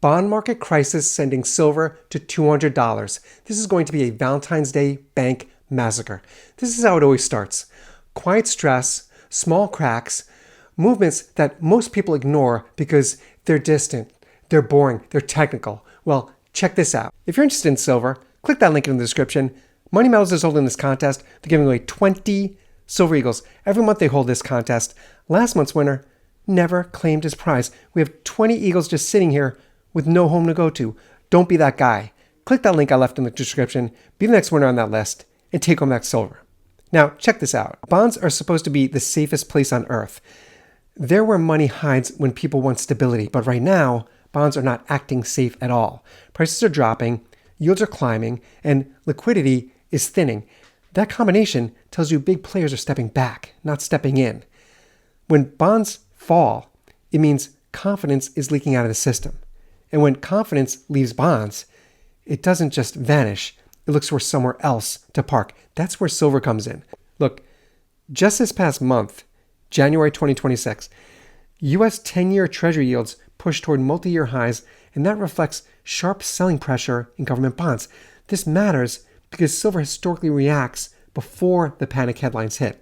Bond market crisis sending silver to $200. This is going to be a Valentine's Day bank massacre. This is how it always starts. Quiet stress, small cracks, movements that most people ignore because they're distant, they're boring, they're technical. Well, check this out. If you're interested in silver, click that link in the description. Money Metals is holding this contest. They're giving away 20 Silver Eagles. Every month they hold this contest. Last month's winner never claimed his prize. We have 20 Eagles just sitting here with no home to go to. Don't be that guy. Click that link I left in the description, be the next winner on that list, and take home that silver. Now, check this out. Bonds are supposed to be the safest place on earth. They're where money hides when people want stability, but right now, bonds are not acting safe at all. Prices are dropping, yields are climbing, and liquidity is thinning. That combination tells you big players are stepping back, not stepping in. When bonds fall, it means confidence is leaking out of the system. And when confidence leaves bonds, it doesn't just vanish, it looks for somewhere else to park. That's where silver comes in. Look, just this past month, January 2026, US 10-year Treasury yields pushed toward multi-year highs, and that reflects sharp selling pressure in government bonds. This matters because silver historically reacts before the panic headlines hit.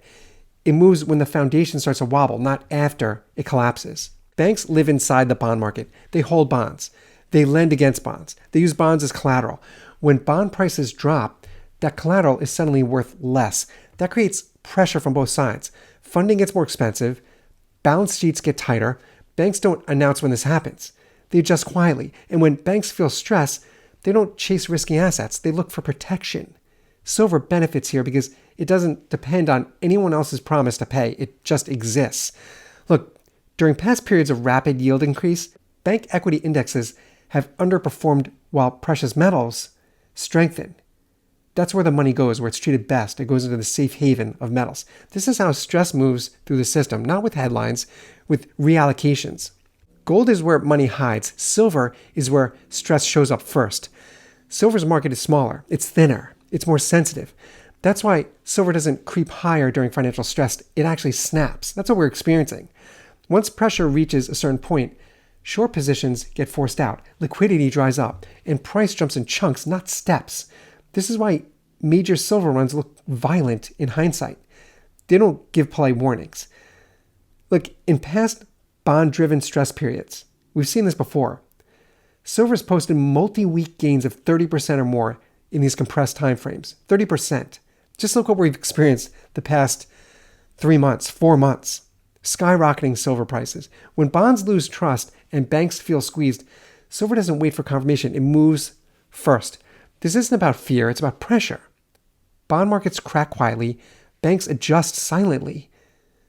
It moves when the foundation starts to wobble, not after it collapses. Banks live inside the bond market. They hold bonds. They lend against bonds. They use bonds as collateral. When bond prices drop, that collateral is suddenly worth less. That creates pressure from both sides. Funding gets more expensive. Balance sheets get tighter. Banks don't announce when this happens. They adjust quietly. And when banks feel stress, they don't chase risky assets. They look for protection. Silver benefits here because it doesn't depend on anyone else's promise to pay. It just exists. Look, during past periods of rapid yield increase, bank equity indexes have underperformed while precious metals strengthen. That's where the money goes, where it's treated best. It goes into the safe haven of metals. This is how stress moves through the system, not with headlines, with reallocations. Gold is where money hides. Silver is where stress shows up first. Silver's market is smaller. It's thinner. It's more sensitive. That's why silver doesn't creep higher during financial stress. It actually snaps. That's what we're experiencing. Once pressure reaches a certain point, short positions get forced out, liquidity dries up, and price jumps in chunks, not steps. This is why major silver runs look violent in hindsight. They don't give polite warnings. Look, in past bond-driven stress periods, we've seen this before. Silver's posted multi-week gains of 30% or more in these compressed timeframes. 30%. Just look what we've experienced the past 3 months, 4 months. Skyrocketing silver prices. When bonds lose trust and banks feel squeezed, silver doesn't wait for confirmation. It moves first. This isn't about fear, it's about pressure. Bond markets crack quietly, banks adjust silently.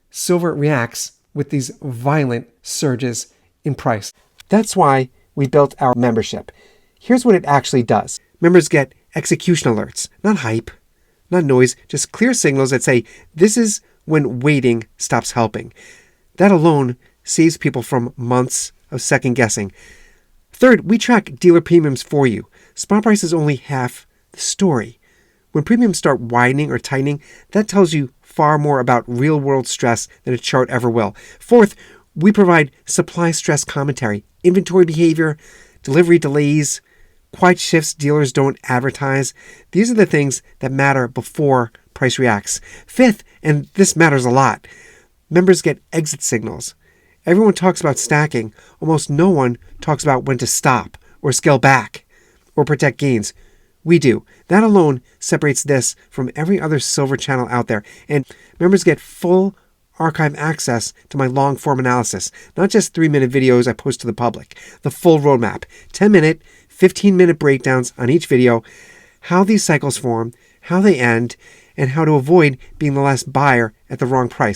Silver reacts with these violent surges in price. That's why we built our membership. Here's what it actually does. Members get execution alerts, not hype, not noise, just clear signals that say, this is when waiting stops helping. That alone saves people from months of second guessing. Third, we track dealer premiums for you. Spot price is only half the story. When premiums start widening or tightening, that tells you far more about real-world stress than a chart ever will. Fourth, we provide supply stress commentary, inventory behavior, delivery delays, quiet shifts dealers don't advertise. These are the things that matter before price reacts. Fifth, and this matters a lot, members get exit signals. Everyone talks about stacking. Almost no one talks about when to stop or scale back or protect gains. We do. That alone separates this from every other silver channel out there. And members get full archive access to my long-form analysis, not just 3-minute videos I post to the public. The full roadmap, 10-minute, 15-minute breakdowns on each video, how these cycles form, how they end, and how to avoid being the last buyer at the wrong price.